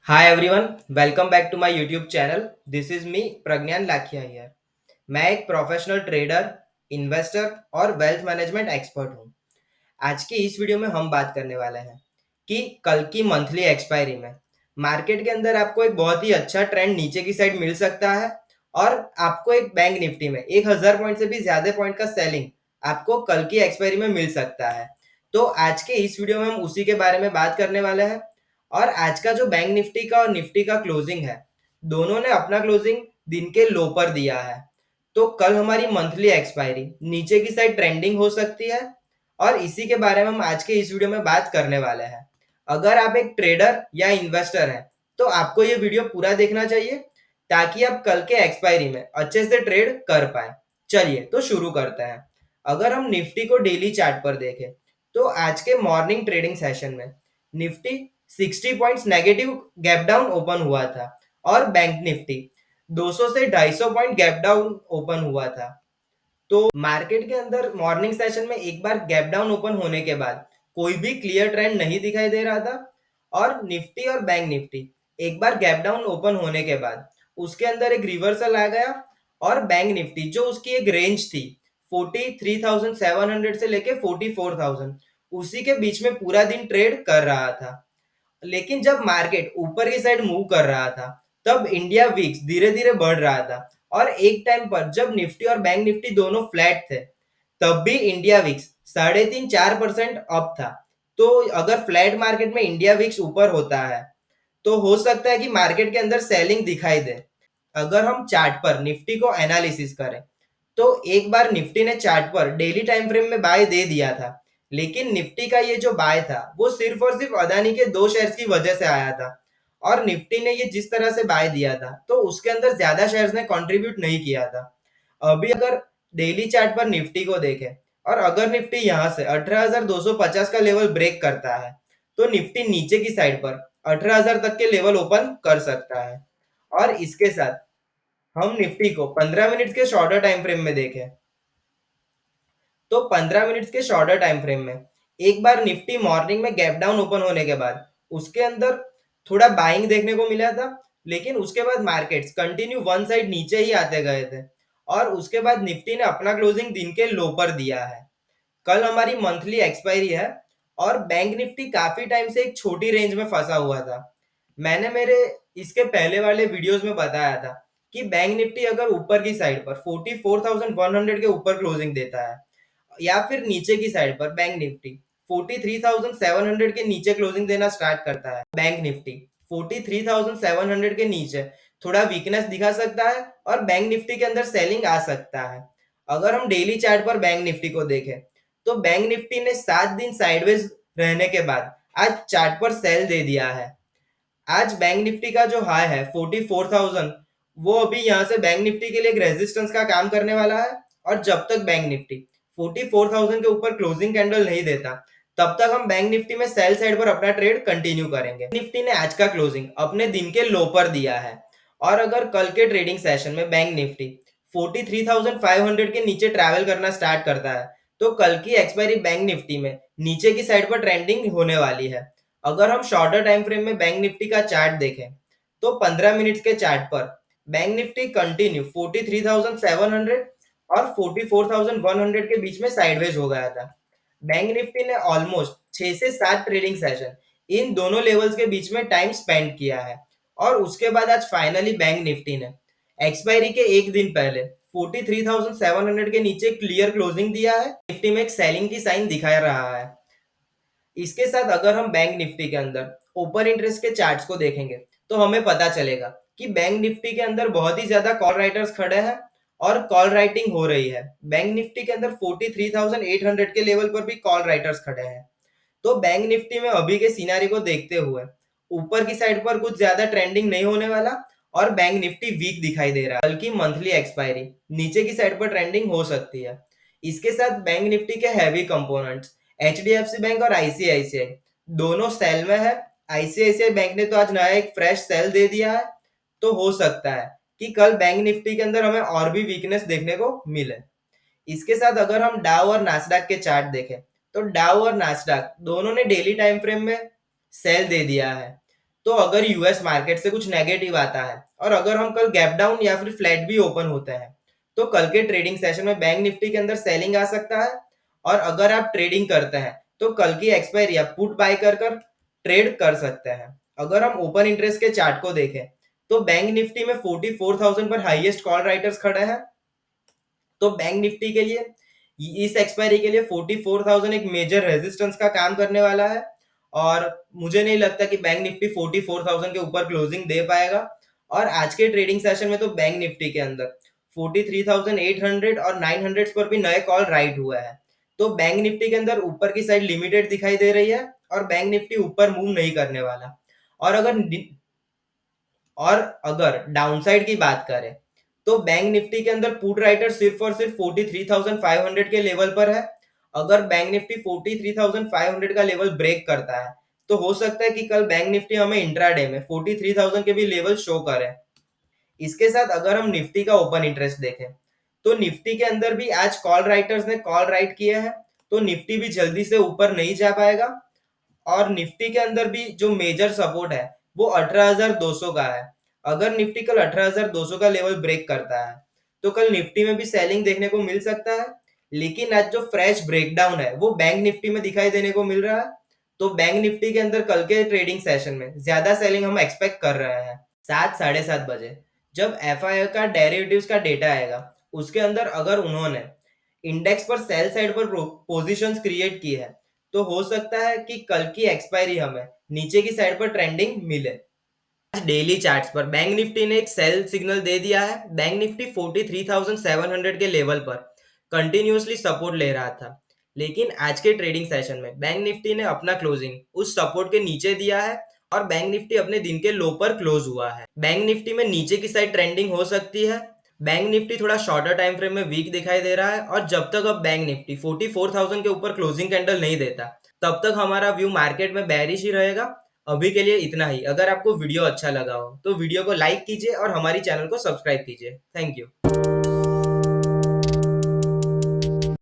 Hi everyone, welcome back to my YouTube channel. This is me Pragyan Lakhia here. मैं एक professional trader, investor और wealth management expert हूँ। आज की इस वीडियो में हम बात करने वाले हैं कि कल की मंथली एक्सपायरी में मार्केट के अंदर आपको एक बहुत ही अच्छा ट्रेंड नीचे की साइड मिल सकता है और आपको एक बैंक निफ्टी में 1000 पॉइंट से भी ज्यादा पॉइंट का सेलिंग आपको कल की एक्सपायरी में मिल सकता है। तो आज के इस वीडियो में हम उसी के बारे में बात करने वाले हैं। और आज का जो बैंक निफ्टी का और निफ्टी का क्लोजिंग है, दोनों ने अपना क्लोजिंग दिन के लो पर दिया है। तो कल हमारी मंथली एक्सपायरी नीचे की साइड ट्रेंडिंग हो सकती है और इसी के बारे में हम आज के इस वीडियो में बात करने वाले हैं। अगर आप एक ट्रेडर या इन्वेस्टर हैं तो आपको ये वीडियो पूरा देखना चाहिए ताकि आप कल के एक्सपायरी में अच्छे से ट्रेड कर पाए। चलिए तो शुरू करते हैं। अगर हम निफ्टी को डेली चार्ट पर देखें तो आज के मॉर्निंग ट्रेडिंग सेशन में Nifty 60 points negative gap down open हुआ था और बैंक निफ्टी 200 से 250 पॉइंट गैप डाउन ओपन हुआ था। तो मार्केट के अंदर मॉर्निंग सेशन में एक बार गैप डाउन ओपन होने के बाद कोई भी क्लियर ट्रेंड नहीं दिखाई दे रहा था और निफ्टी और बैंक निफ्टी एक बार गैप डाउन ओपन होने के बाद उसके अंदर एक रिवर्सल आ गया और बैंक निफ्टी जो उसकी एक रेंज थी 43,700 से लेके 44,000 उसी के बीच में पूरा दिन ट्रेड कर रहा था। लेकिन जब मार्केट ऊपर की साइड मूव कर रहा था तब इंडिया विक्स धीरे धीरे बढ़ रहा था और एक टाइम पर जब निफ्टी और बैंक निफ्टी दोनों फ्लैट थे तब भी इंडिया विक्स 3.5-4% अप था। तो अगर फ्लैट मार्केट में इंडिया विक्स ऊपर होता है तो हो सकता है कि मार्केट के अंदर सेलिंग दिखाई दे। अगर हम चार्ट पर निफ्टी को एनालिसिस करें तो एक बार निफ्टी ने चार्ट पर डेली टाइम फ्रेम में बाय दे दिया था, लेकिन निफ्टी का ये जो बाय था वो सिर्फ और सिर्फ अदानी के 2 शेयर्स की वजह से आया था। और निफ्टी ने ये जिस तरह से बाय दिया था तो उसके अंदर ज्यादा शेयर्स ने कंट्रीब्यूट नहीं किया था। अभी अगर डेली चार्ट पर निफ्टी को देखें और अगर निफ्टी यहाँ से 18,250 का लेवल ब्रेक करता है तो निफ्टी नीचे की साइड पर 18,000 तक के लेवल ओपन कर सकता है। और इसके साथ हम निफ्टी को 15 मिनट के शॉर्टर टाइम फ्रेम में देखें तो 15 मिनट्स के शॉर्टर टाइम फ्रेम में एक बार निफ्टी मॉर्निंग में गैप डाउन ओपन होने के बाद उसके अंदर थोड़ा बाइंग देखने को मिला था, लेकिन उसके बाद मार्केट्स कंटिन्यू वन साइड नीचे ही आते गए थे और उसके बाद निफ्टी ने अपना क्लोजिंग दिन के लो पर दिया है। कल हमारी मंथली एक्सपायरी है और बैंक निफ्टी काफी टाइम से एक छोटी रेंज में फंसा हुआ था। मैंने मेरे इसके पहले वाले वीडियोस में बताया था कि बैंक निफ्टी अगर ऊपर की साइड पर 44,100 के ऊपर क्लोजिंग देता है या फिर नीचे की साइड पर बैंक निफ्टी 43,700 के नीचे क्लोजिंग देना स्टार्ट करता है, बैंक निफ्टी 43,700 के नीचे थोड़ा वीकनेस दिखा सकता है और बैंक निफ्टी के अंदर सेलिंग आ सकता है। अगर हम डेली चार्ट पर बैंक निफ्टी को देखें तो बैंक निफ्टी ने 7 दिन साइडवेज रहने के बाद आज चार्ट पर सेल दे दिया है। आज बैंक निफ्टी का जो हाई है 44,000, वो अभी यहाँ से बैंक निफ्टी के लिए एक रेजिस्टेंस का काम करने वाला है और जब तक बैंक निफ्टी 44,000 के ऊपर क्लोजिंग कैंडल नहीं देता तब तक हम बैंक निफ्टी में सेल साइड पर अपना ट्रेड कंटिन्यू करेंगे। निफ्टी ने आज का क्लोजिंग अपने दिन के लो पर दिया है और अगर कल के ट्रेडिंग सेशन में बैंक निफ्टी 43,500 के नीचे ट्रैवल करना स्टार्ट करता है तो कल की एक्सपायरी बैंक निफ्टी में नीचे की साइड पर ट्रेंडिंग होने वाली है। अगर हम शॉर्टर टाइम फ्रेम में बैंक निफ्टी का चार्ट देखें तो 15 मिनट्स के चार्ट पर बैंक निफ्टी कंटिन्यू 43,700 और 44,100 के बीच में साइडवेज हो गया था। बैंक निफ्टी ने ऑलमोस्ट 6 से 7 ट्रेडिंग सेशन इन दोनों लेवल्स के बीच में टाइम स्पेंड किया है और उसके बाद आज फाइनली बैंक निफ्टी ने एक्सपायरी के एक दिन पहले 43,700 के नीचे क्लियर क्लोजिंग दिया है। निफ्टी में एक सेलिंग की साइन दिखा रहा है। इसके साथ अगर हम बैंक निफ्टी के अंदर ओपन इंटरेस्ट के चार्ट्स को देखेंगे तो हमें पता चलेगा कि बैंक निफ्टी के अंदर बहुत ही ज्यादा कॉल राइटर्स खड़े हैं और कॉल राइटिंग हो रही है। बैंक निफ्टी के अंदर 43,800 के लेवल पर भी कॉल राइटर्स खड़े हैं। तो बैंक निफ्टी में अभी के सिनारी को देखते हुए ऊपर की साइड पर कुछ ज्यादा ट्रेंडिंग नहीं होने वाला और बैंक निफ्टी वीक दिखाई दे रहा है, बल्कि मंथली एक्सपायरी नीचे की साइड पर ट्रेंडिंग हो सकती है। इसके साथ बैंक निफ्टी के हैवी कंपोनेंट्स एचडीएफसी बैंक और आईसीआईसीआई दोनों सेल में है। आईसीआईसीआई बैंक ने तो आज नया एक फ्रेश सेल दे दिया है, तो हो सकता है कि कल बैंक निफ्टी के अंदर हमें और भी वीकनेस देखने को मिले। इसके साथ अगर हम डाउ और नास्डैक के चार्ट देखें तो डाउ और नास्डैक दोनों ने डेली टाइम फ्रेम में सेल दे दिया है। तो अगर यूएस मार्केट से कुछ नेगेटिव आता है और अगर हम कल गैप डाउन या फिर फ्लैट भी ओपन होते हैं, तो कल के ट्रेडिंग सेशन में बैंक निफ्टी के अंदर सेलिंग आ सकता है। और अगर आप ट्रेडिंग करते हैं तो कल की एक्सपायरी आप पुट बाय कर कर ट्रेड कर सकते हैं। अगर हम ओपन इंटरेस्ट के चार्ट को देखें तो बैंक निफ्टी में 44,000 पर हाईएस्ट कॉल राइटर्स खड़े हैं। तो बैंक निफ्टी के लिए इस एक्सपायरी के लिए 44,000 एक मेजर रेजिस्टेंस का काम करने वाला है और मुझे नहीं लगता कि बैंक निफ्टी 44,000 के ऊपर क्लोजिंग दे पाएगा। और आज के ट्रेडिंग सेशन में तो बैंक निफ्टी के अंदर 43,800 और 900 पर भी नए कॉल राइट हुआ है। तो बैंक निफ्टी के अंदर ऊपर की साइड लिमिटेड दिखाई दे रही है और बैंक निफ्टी ऊपर मूव नहीं करने वाला। और अगर डाउनसाइड की बात करें तो बैंक निफ्टी के अंदर पुट राइटर सिर्फ और सिर्फ 43,500 के लेवल पर है। अगर बैंक निफ्टी 43,500 का लेवल ब्रेक करता है तो हो सकता है कि कल बैंक निफ्टी हमें इंट्राडे में 43,000 के भी लेवल शो करे। इसके साथ अगर हम निफ्टी का ओपन इंटरेस्ट देखें तो निफ्टी के अंदर भी आज कॉल राइटर्स ने कॉल राइट किया है, तो निफ्टी भी जल्दी से ऊपर नहीं जा पाएगा। और निफ्टी के अंदर भी जो मेजर सपोर्ट है वो 18,200 का है। अगर निफ्टी कल 18,200 का लेवल ब्रेक करता है तो कल निफ्टी में भी सेलिंग देखने को मिल सकता है। लेकिन आज जो फ्रेश ब्रेकडाउन है वो बैंक निफ्टी में दिखाई देने को मिल रहा है। तो बैंक निफ्टी के अंदर कल के ट्रेडिंग सेशन में ज्यादा सेलिंग हम एक्सपेक्ट कर रहे हैं। 7 साढ़े 7 बजे जब एफआईआई का डेरिवेटिव्स का डेटा आएगा, उसके अंदर अगर उन्होंने इंडेक्स पर सेल साइड पर पोजीशंस क्रिएट की है तो हो सकता है कि कल की एक्सपायरी हमें नीचे की साइड पर ट्रेंडिंग मिले। डेली चार्ट्स पर बैंक निफ्टी ने एक सेल सिग्नल दे दिया है। बैंक निफ्टी 43,700 के लेवल पर कंटिन्यूअसली सपोर्ट ले रहा था, लेकिन आज के ट्रेडिंग सेशन में बैंक निफ्टी ने अपना क्लोजिंग उस सपोर्ट के नीचे दिया है और बैंक निफ्टी अपने दिन के लो पर क्लोज हुआ है। बैंक निफ्टी में नीचे की साइड ट्रेंडिंग हो सकती है। बैंक निफ्टी थोड़ा शॉर्टर टाइम फ्रेम में वीक दिखाई दे रहा है और जब तक अब बैंक निफ्टी 44,000 के ऊपर क्लोजिंग कैंडल नहीं देता तब तक हमारा व्यू मार्केट में बेरिश ही रहेगा। अभी के लिए इतना ही। अगर आपको वीडियो अच्छा लगा हो तो वीडियो को लाइक कीजिए और हमारी चैनल को सब्सक्राइब कीजिए। Thank you.